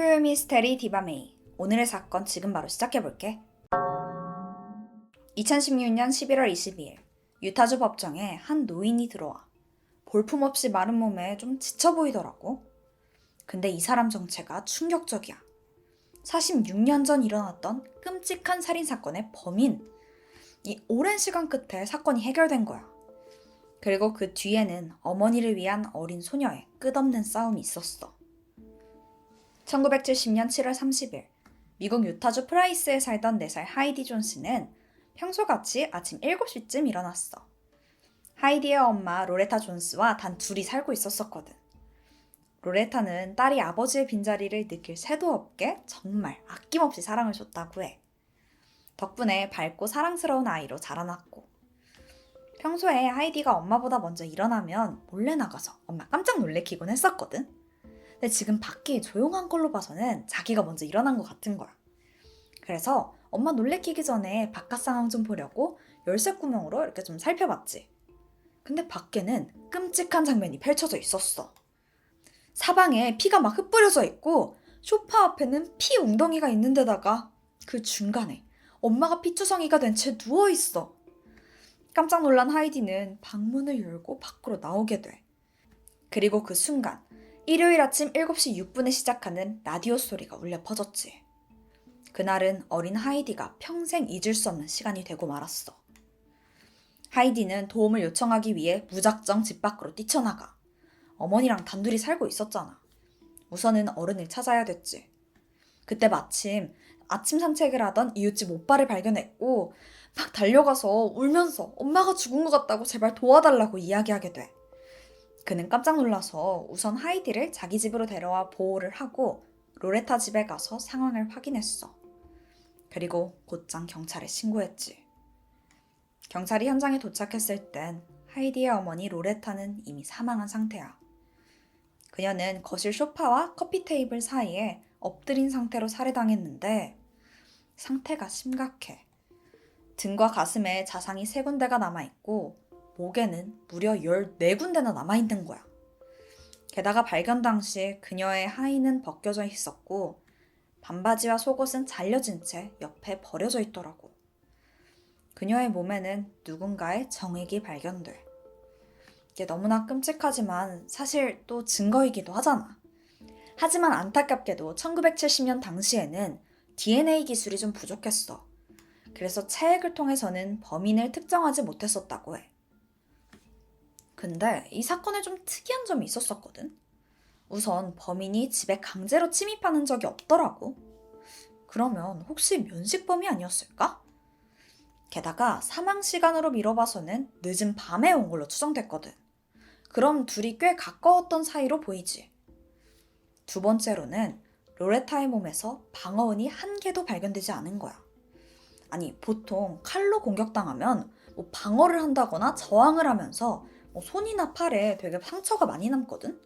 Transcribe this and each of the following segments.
토요 미스테리 디바메이. 오늘의 사건 지금 바로 시작해볼게. 2016년 11월 22일 유타주 법정에 한 노인이 들어와. 볼품없이 마른 몸에 좀 지쳐 보이더라고. 근데 이 사람 정체가 충격적이야. 46년 전 일어났던 끔찍한 살인사건의 범인. 이 오랜 시간 끝에 사건이 해결된 거야. 그리고 그 뒤에는 어머니를 위한 어린 소녀의 끝없는 싸움이 있었어. 1970년 7월 30일 미국 유타주 프라이스에 살던 4살 하이디 존스는 평소같이 아침 7시쯤 일어났어. 하이디의 엄마 로레타 존스와 단 둘이 살고 있었거든. 로레타는 딸이 아버지의 빈자리를 느낄 새도 없게 정말 아낌없이 사랑을 줬다고 해. 덕분에 밝고 사랑스러운 아이로 자라났고, 평소에 하이디가 엄마보다 먼저 일어나면 몰래 나가서 엄마 깜짝 놀래키곤 했었거든. 근데 지금 밖이 조용한 걸로 봐서는 자기가 먼저 일어난 것 같은 거야. 그래서 엄마 놀래키기 전에 바깥 상황 좀 보려고 열쇠 구멍으로 이렇게 좀 살펴봤지. 근데 밖에는 끔찍한 장면이 펼쳐져 있었어. 사방에 피가 막 흩뿌려져 있고 소파 앞에는 피 웅덩이가 있는 데다가 그 중간에 엄마가 피투성이가 된 채 누워있어. 깜짝 놀란 하이디는 방문을 열고 밖으로 나오게 돼. 그리고 그 순간 일요일 아침 7시 6분에 시작하는 라디오 소리가 울려 퍼졌지. 그날은 어린 하이디가 평생 잊을 수 없는 시간이 되고 말았어. 하이디는 도움을 요청하기 위해 무작정 집 밖으로 뛰쳐나가. 어머니랑 단둘이 살고 있었잖아. 우선은 어른을 찾아야 됐지. 그때 마침 아침 산책을 하던 이웃집 오빠를 발견했고 막 달려가서 울면서 엄마가 죽은 것 같다고 제발 도와달라고 이야기하게 돼. 그는 깜짝 놀라서 우선 하이디를 자기 집으로 데려와 보호를 하고 로레타 집에 가서 상황을 확인했어. 그리고 곧장 경찰에 신고했지. 경찰이 현장에 도착했을 땐 하이디의 어머니 로레타는 이미 사망한 상태야. 그녀는 거실 소파와 커피 테이블 사이에 엎드린 상태로 살해당했는데 상태가 심각해. 등과 가슴에 자상이 3군데가 남아있고 목에는 무려 14군데나 남아있는 거야. 게다가 발견 당시 그녀의 하의는 벗겨져 있었고 반바지와 속옷은 잘려진 채 옆에 버려져 있더라고. 그녀의 몸에는 누군가의 정액이 발견돼. 이게 너무나 끔찍하지만 사실 또 증거이기도 하잖아. 하지만 안타깝게도 1970년 당시에는 DNA 기술이 좀 부족했어. 그래서 체액을 통해서는 범인을 특정하지 못했었다고 해. 근데 이 사건에 좀 특이한 점이 있었거든. 우선 범인이 집에 강제로 침입하는 적이 없더라고. 그러면 혹시 면식범이 아니었을까? 게다가 사망 시간으로 미뤄봐서는 늦은 밤에 온 걸로 추정됐거든. 그럼 둘이 꽤 가까웠던 사이로 보이지. 두 번째로는 로레타의 몸에서 방어운이 한 개도 발견되지 않은 거야. 아니, 보통 칼로 공격당하면 방어를 한다거나 저항을 하면서 손이나 팔에 되게 상처가 많이 남거든?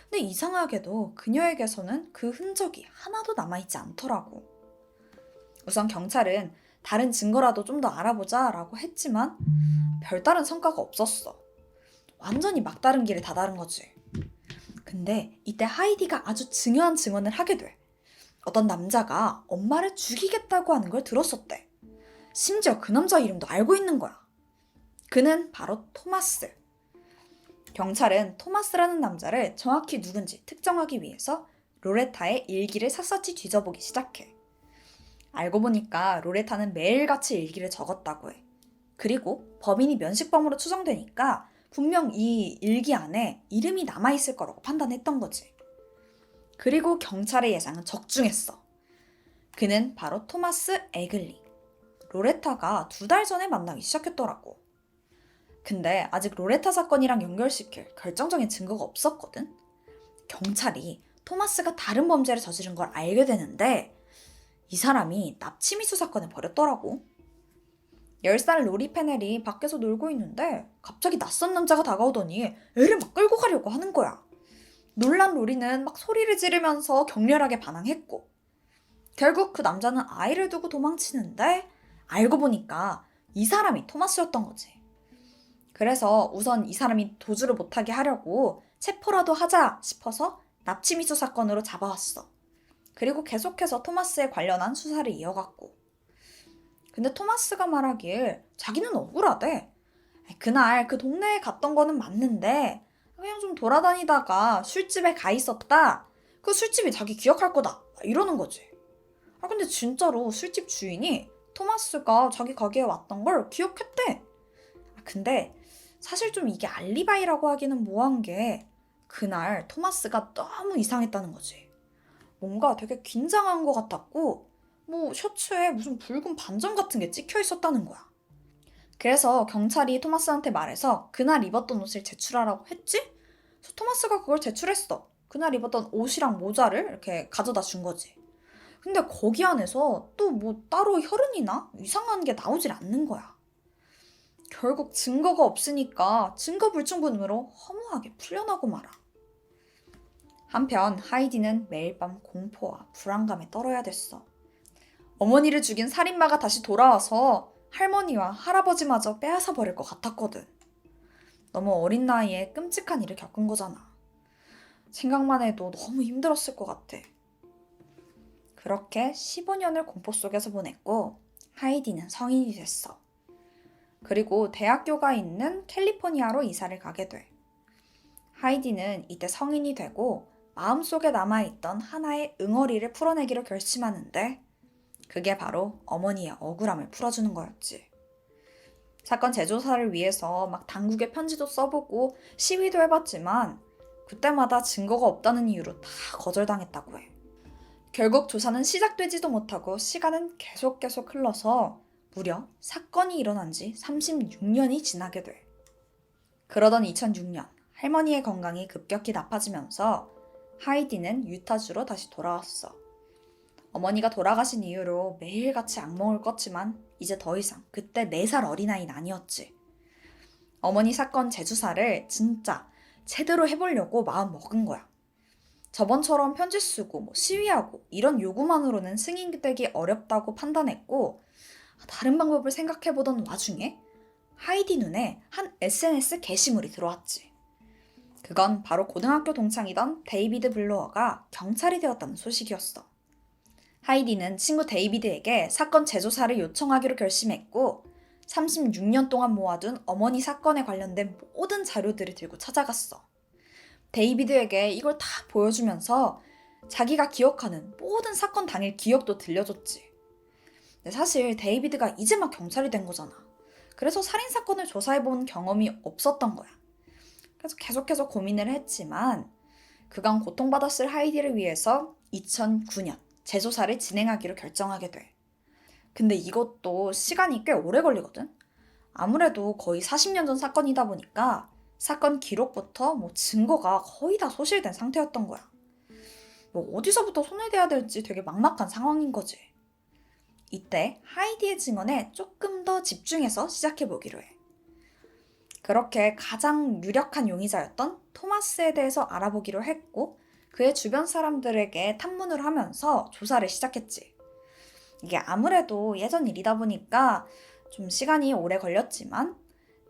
근데 이상하게도 그녀에게서는 그 흔적이 하나도 남아있지 않더라고. 우선 경찰은 다른 증거라도 좀 더 알아보자 라고 했지만 별다른 성과가 없었어. 완전히 막다른 길에 다다른 거지. 근데 이때 하이디가 아주 중요한 증언을 하게 돼. 어떤 남자가 엄마를 죽이겠다고 하는 걸 들었었대. 심지어 그 남자 이름도 알고 있는 거야. 그는 바로 토마스. 경찰은 토마스라는 남자를 정확히 누군지 특정하기 위해서 로레타의 일기를 샅샅이 뒤져보기 시작해. 알고 보니까 로레타는 매일같이 일기를 적었다고 해. 그리고 범인이 면식범으로 추정되니까 분명 이 일기 안에 이름이 남아있을 거라고 판단했던 거지. 그리고 경찰의 예상은 적중했어. 그는 바로 토마스 에글리. 로레타가 2달 전에 만나기 시작했더라고. 근데 아직 로레타 사건이랑 연결시킬 결정적인 증거가 없었거든. 경찰이 토마스가 다른 범죄를 저지른 걸 알게 되는데 이 사람이 납치미수 사건을 벌였더라고. 10살 로리 페넬이 밖에서 놀고 있는데 갑자기 낯선 남자가 다가오더니 애를 막 끌고 가려고 하는 거야. 놀란 로리는 막 소리를 지르면서 격렬하게 반항했고 결국 그 남자는 아이를 두고 도망치는데 알고 보니까 이 사람이 토마스였던 거지. 그래서 우선 이 사람이 도주를 못하게 하려고 체포라도 하자 싶어서 납치미수 사건으로 잡아왔어. 그리고 계속해서 토마스에 관련한 수사를 이어갔고. 근데 토마스가 말하길 자기는 억울하대. 그날 그 동네에 갔던 거는 맞는데 그냥 좀 돌아다니다가 술집에 가 있었다. 그 술집이 자기 기억할 거다. 이러는 거지. 근데 진짜로 술집 주인이 토마스가 자기 가게에 왔던 걸 기억했대. 근데 사실 좀 이게 알리바이라고 하기는 뭐한 게 그날 토마스가 너무 이상했다는 거지. 뭔가 되게 긴장한 것 같았고 뭐 셔츠에 무슨 붉은 반점 같은 게 찍혀 있었다는 거야. 그래서 경찰이 토마스한테 말해서 그날 입었던 옷을 제출하라고 했지? 그래서 토마스가 그걸 제출했어. 그날 입었던 옷이랑 모자를 이렇게 가져다 준 거지. 근데 거기 안에서 또 뭐 따로 혈흔이나 이상한 게 나오질 않는 거야. 결국 증거가 없으니까 증거불충분으로 허무하게 풀려나고 말아. 한편 하이디는 매일 밤 공포와 불안감에 떨어야 됐어. 어머니를 죽인 살인마가 다시 돌아와서 할머니와 할아버지마저 빼앗아 버릴 것 같았거든. 너무 어린 나이에 끔찍한 일을 겪은 거잖아. 생각만 해도 너무 힘들었을 것 같아. 그렇게 15년을 공포 속에서 보냈고 하이디는 성인이 됐어. 그리고 대학교가 있는 캘리포니아로 이사를 가게 돼. 하이디는 이때 성인이 되고 마음속에 남아있던 하나의 응어리를 풀어내기로 결심하는데 그게 바로 어머니의 억울함을 풀어주는 거였지. 사건 재조사를 위해서 막 당국에 편지도 써보고 시위도 해봤지만 그때마다 증거가 없다는 이유로 다 거절당했다고 해. 결국 조사는 시작되지도 못하고 시간은 계속 흘러서 무려 사건이 일어난 지 36년이 지나게 돼. 그러던 2006년 할머니의 건강이 급격히 나빠지면서 하이디는 유타주로 다시 돌아왔어. 어머니가 돌아가신 이후로 매일같이 악몽을 꿨지만 이제 더 이상 그때 4살 어린아이는 아니었지. 어머니 사건 재주사를 진짜 제대로 해보려고 마음 먹은 거야. 저번처럼 편지 쓰고 시위하고 이런 요구만으로는 승인되기 어렵다고 판단했고 다른 방법을 생각해보던 와중에 하이디 눈에 한 SNS 게시물이 들어왔지. 그건 바로 고등학교 동창이던 데이비드 블로어가 경찰이 되었다는 소식이었어. 하이디는 친구 데이비드에게 사건 재조사를 요청하기로 결심했고 36년 동안 모아둔 어머니 사건에 관련된 모든 자료들을 들고 찾아갔어. 데이비드에게 이걸 다 보여주면서 자기가 기억하는 모든 사건 당일 기억도 들려줬지. 근데 사실 데이비드가 이제 막 경찰이 된 거잖아. 그래서 살인사건을 조사해본 경험이 없었던 거야. 그래서 계속해서 고민을 했지만 그간 고통받았을 하이디를 위해서 2009년 재조사를 진행하기로 결정하게 돼. 근데 이것도 시간이 꽤 오래 걸리거든? 아무래도 거의 40년 전 사건이다 보니까 사건 기록부터 증거가 거의 다 소실된 상태였던 거야. 어디서부터 손을 대야 될지 되게 막막한 상황인 거지. 이때 하이디의 증언에 조금 더 집중해서 시작해보기로 해. 그렇게 가장 유력한 용의자였던 토마스에 대해서 알아보기로 했고 그의 주변 사람들에게 탐문을 하면서 조사를 시작했지. 이게 아무래도 예전 일이다 보니까 좀 시간이 오래 걸렸지만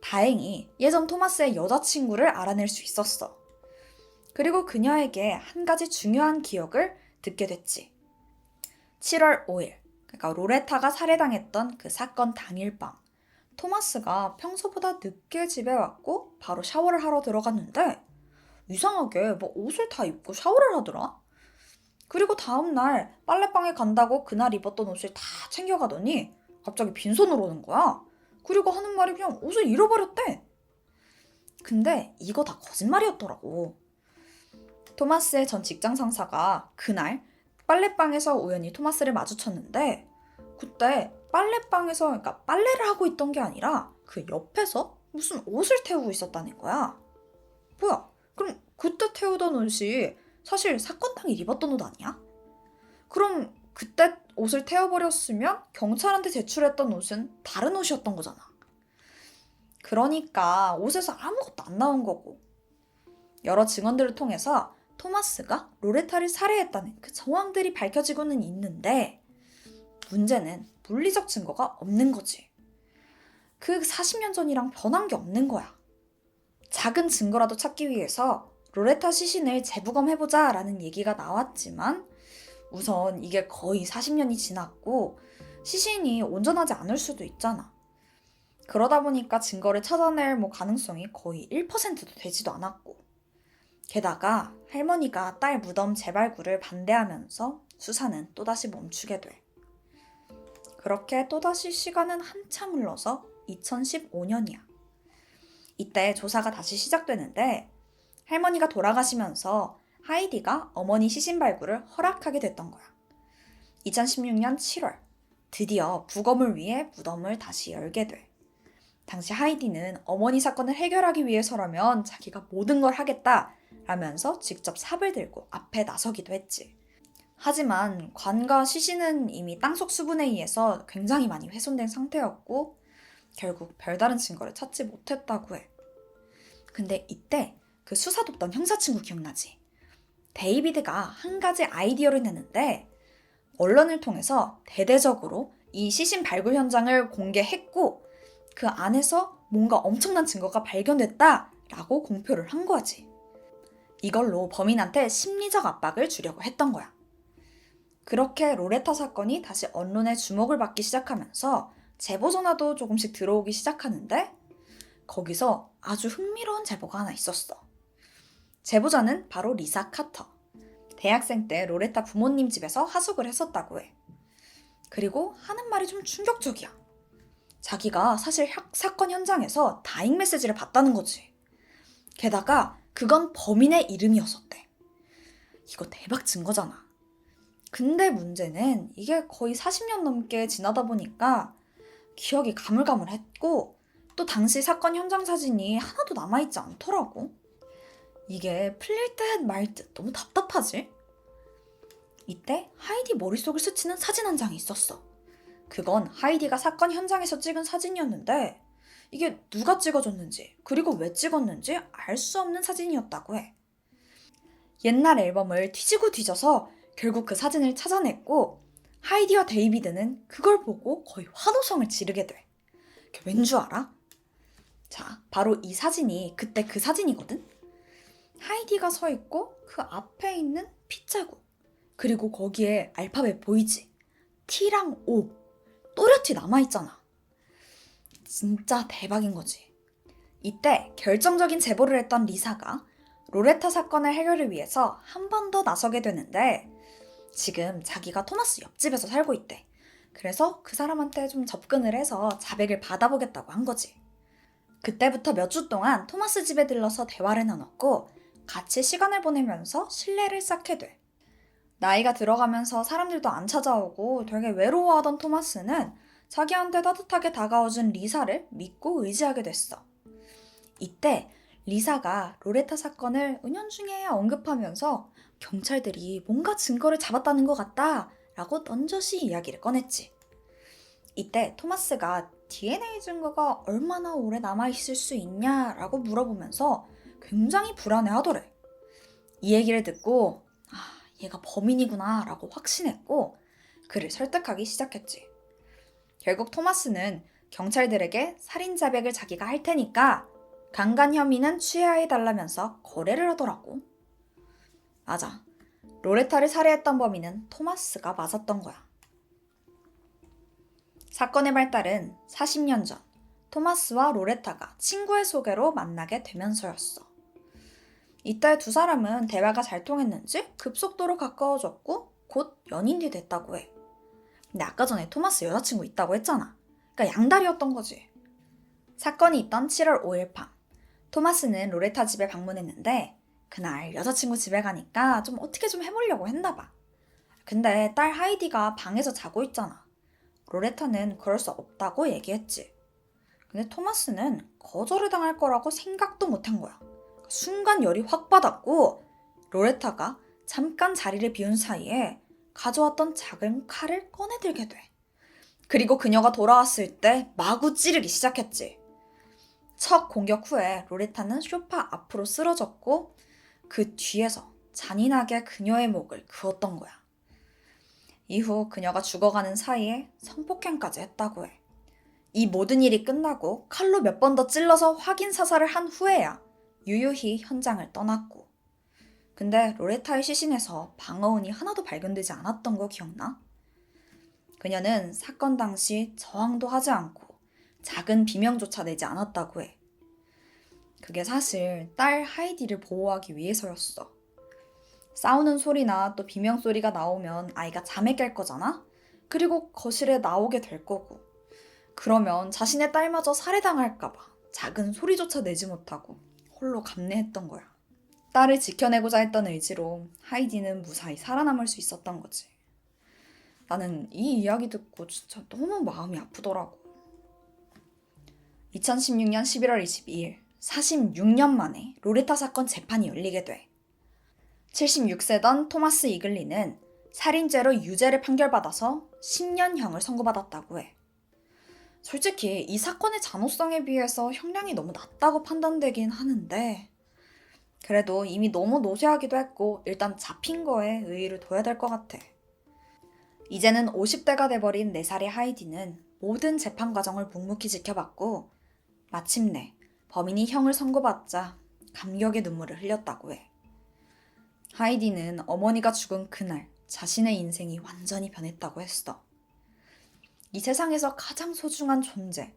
다행히 예전 토마스의 여자친구를 알아낼 수 있었어. 그리고 그녀에게 한 가지 중요한 기억을 듣게 됐지. 7월 5일, 그러니까 로레타가 살해당했던 그 사건 당일 밤 토마스가 평소보다 늦게 집에 왔고 바로 샤워를 하러 들어갔는데 이상하게 옷을 다 입고 샤워를 하더라. 그리고 다음날 빨래방에 간다고 그날 입었던 옷을 다 챙겨가더니 갑자기 빈손으로 오는 거야. 그리고 하는 말이 그냥 옷을 잃어버렸대. 근데 이거 다 거짓말이었더라고. 토마스의 전 직장 상사가 그날 빨래방에서 우연히 토마스를 마주쳤는데 그때 빨래방에서 그러니까 빨래를 하고 있던 게 아니라 그 옆에서 무슨 옷을 태우고 있었다는 거야. 뭐야? 그럼 그때 태우던 옷이 사실 사건 당일 입었던 옷 아니야? 그럼 그때 옷을 태워버렸으면 경찰한테 제출했던 옷은 다른 옷이었던 거잖아. 그러니까 옷에서 아무것도 안 나온 거고. 여러 증언들을 통해서 토마스가 로레타를 살해했다는 그 정황들이 밝혀지고는 있는데 문제는 물리적 증거가 없는 거지. 그 40년 전이랑 변한 게 없는 거야. 작은 증거라도 찾기 위해서 로레타 시신을 재부검해보자 라는 얘기가 나왔지만 우선 이게 거의 40년이 지났고 시신이 온전하지 않을 수도 있잖아. 그러다 보니까 증거를 찾아낼 가능성이 거의 1%도 되지도 않았고. 게다가 할머니가 딸 무덤 재발굴을 반대하면서 수사는 또다시 멈추게 돼. 그렇게 또다시 시간은 한참 흘러서 2015년이야. 이때 조사가 다시 시작되는데 할머니가 돌아가시면서 하이디가 어머니 시신 발굴을 허락하게 됐던 거야. 2016년 7월, 드디어 부검을 위해 무덤을 다시 열게 돼. 당시 하이디는 어머니 사건을 해결하기 위해서라면 자기가 모든 걸 하겠다 라면서 직접 삽을 들고 앞에 나서기도 했지. 하지만 관과 시신은 이미 땅속 수분에 의해서 굉장히 많이 훼손된 상태였고 결국 별다른 증거를 찾지 못했다고 해. 근데 이때 그 수사 돕던 형사 친구 기억나지? 데이비드가 한 가지 아이디어를 내는데 언론을 통해서 대대적으로 이 시신 발굴 현장을 공개했고 그 안에서 뭔가 엄청난 증거가 발견됐다라고 공표를 한 거지. 이걸로 범인한테 심리적 압박을 주려고 했던 거야. 그렇게 로레타 사건이 다시 언론의 주목을 받기 시작하면서 제보 전화도 조금씩 들어오기 시작하는데 거기서 아주 흥미로운 제보가 하나 있었어. 제보자는 바로 리사 카터. 대학생 때 로레타 부모님 집에서 하숙을 했었다고 해. 그리고 하는 말이 좀 충격적이야. 자기가 사실 사건 현장에서 다잉 메시지를 봤다는 거지. 게다가 그건 범인의 이름이었었대. 이거 대박 증거잖아. 근데 문제는 이게 거의 40년 넘게 지나다 보니까 기억이 가물가물했고 또 당시 사건 현장 사진이 하나도 남아있지 않더라고. 이게 풀릴 듯 말 듯 너무 답답하지? 이때 하이디 머릿속을 스치는 사진 한 장이 있었어. 그건 하이디가 사건 현장에서 찍은 사진이었는데 이게 누가 찍어줬는지 그리고 왜 찍었는지 알 수 없는 사진이었다고 해. 옛날 앨범을 뒤지고 뒤져서 결국 그 사진을 찾아냈고 하이디와 데이비드는 그걸 보고 거의 환호성을 지르게 돼. 그게 왠 줄 알아? 자, 바로 이 사진이 그때 그 사진이거든? 하이디가 서 있고 그 앞에 있는 핏자국 그리고 거기에 알파벳 보이지? T랑 O 또렷이 남아있잖아. 진짜 대박인 거지. 이때 결정적인 제보를 했던 리사가 로레타 사건의 해결을 위해서 한 번 더 나서게 되는데 지금 자기가 토마스 옆집에서 살고 있대. 그래서 그 사람한테 좀 접근을 해서 자백을 받아보겠다고 한 거지. 그때부터 몇 주 동안 토마스 집에 들러서 대화를 나눴고 같이 시간을 보내면서 신뢰를 쌓게 돼. 나이가 들어가면서 사람들도 안 찾아오고 되게 외로워하던 토마스는 자기한테 따뜻하게 다가와준 리사를 믿고 의지하게 됐어. 이때 리사가 로레타 사건을 은연중에 언급하면서 경찰들이 뭔가 증거를 잡았다는 것 같다 라고 넌저시 이야기를 꺼냈지. 이때 토마스가 DNA 증거가 얼마나 오래 남아있을 수 있냐라고 물어보면서 굉장히 불안해하더래. 이 얘기를 듣고 얘가 범인이구나 라고 확신했고 그를 설득하기 시작했지. 결국 토마스는 경찰들에게 살인 자백을 자기가 할 테니까 강간 혐의는 취하해달라면서 거래를 하더라고. 맞아. 로레타를 살해했던 범인은 토마스가 맞았던 거야. 사건의 발달은 40년 전 토마스와 로레타가 친구의 소개로 만나게 되면서였어. 이때 두 사람은 대화가 잘 통했는지 급속도로 가까워졌고 곧 연인이 됐다고 해. 근데 아까 전에 토마스 여자친구 있다고 했잖아. 그러니까 양다리였던 거지. 사건이 있던 7월 5일 밤 토마스는 로레타 집에 방문했는데 그날 여자친구 집에 가니까 좀 어떻게 좀 해보려고 했나 봐. 근데 딸 하이디가 방에서 자고 있잖아. 로레타는 그럴 수 없다고 얘기했지. 근데 토마스는 거절을 당할 거라고 생각도 못한 거야. 순간 열이 확 받았고 로레타가 잠깐 자리를 비운 사이에 가져왔던 작은 칼을 꺼내들게 돼. 그리고 그녀가 돌아왔을 때 마구 찌르기 시작했지. 첫 공격 후에 로레타는 소파 앞으로 쓰러졌고 그 뒤에서 잔인하게 그녀의 목을 그었던 거야. 이후 그녀가 죽어가는 사이에 성폭행까지 했다고 해. 이 모든 일이 끝나고 칼로 몇 번 더 찔러서 확인 사살을 한 후에야 유유히 현장을 떠났고 근데 로레타의 시신에서 방어운이 하나도 발견되지 않았던 거 기억나? 그녀는 사건 당시 저항도 하지 않고 작은 비명조차 내지 않았다고 해. 그게 사실 딸 하이디를 보호하기 위해서였어. 싸우는 소리나 또 비명 소리가 나오면 아이가 잠에 깰 거잖아? 그리고 거실에 나오게 될 거고. 그러면 자신의 딸마저 살해당할까봐 작은 소리조차 내지 못하고 홀로 감내했던 거야. 딸을 지켜내고자 했던 의지로 하이디는 무사히 살아남을 수 있었던 거지. 나는 이 이야기 듣고 진짜 너무 마음이 아프더라고. 2016년 11월 22일, 46년 만에 로레타 사건 재판이 열리게 돼. 76세던 토마스 이글리는 살인죄로 유죄를 판결받아서 10년형을 선고받았다고 해. 솔직히 이 사건의 잔혹성에 비해서 형량이 너무 낮다고 판단되긴 하는데 그래도 이미 너무 노쇠하기도 했고 일단 잡힌 거에 의의를 둬야 될 것 같아. 이제는 50대가 돼버린 4살의 하이디는 모든 재판 과정을 묵묵히 지켜봤고 마침내 범인이 형을 선고받자 감격의 눈물을 흘렸다고 해. 하이디는 어머니가 죽은 그날 자신의 인생이 완전히 변했다고 했어. 이 세상에서 가장 소중한 존재,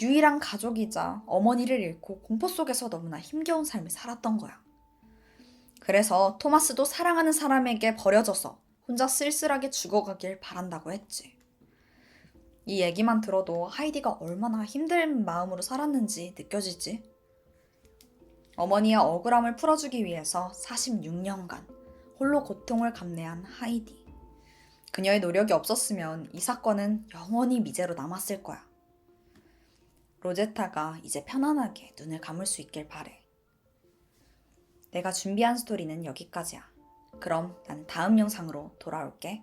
유일한 가족이자 어머니를 잃고 공포 속에서 너무나 힘겨운 삶을 살았던 거야. 그래서 토마스도 사랑하는 사람에게 버려져서 혼자 쓸쓸하게 죽어가길 바란다고 했지. 이 얘기만 들어도 하이디가 얼마나 힘든 마음으로 살았는지 느껴지지? 어머니의 억울함을 풀어주기 위해서 46년간 홀로 고통을 감내한 하이디. 그녀의 노력이 없었으면 이 사건은 영원히 미제로 남았을 거야. 로제타가 이제 편안하게 눈을 감을 수 있길 바래. 내가 준비한 스토리는 여기까지야. 그럼 나는 다음 영상으로 돌아올게.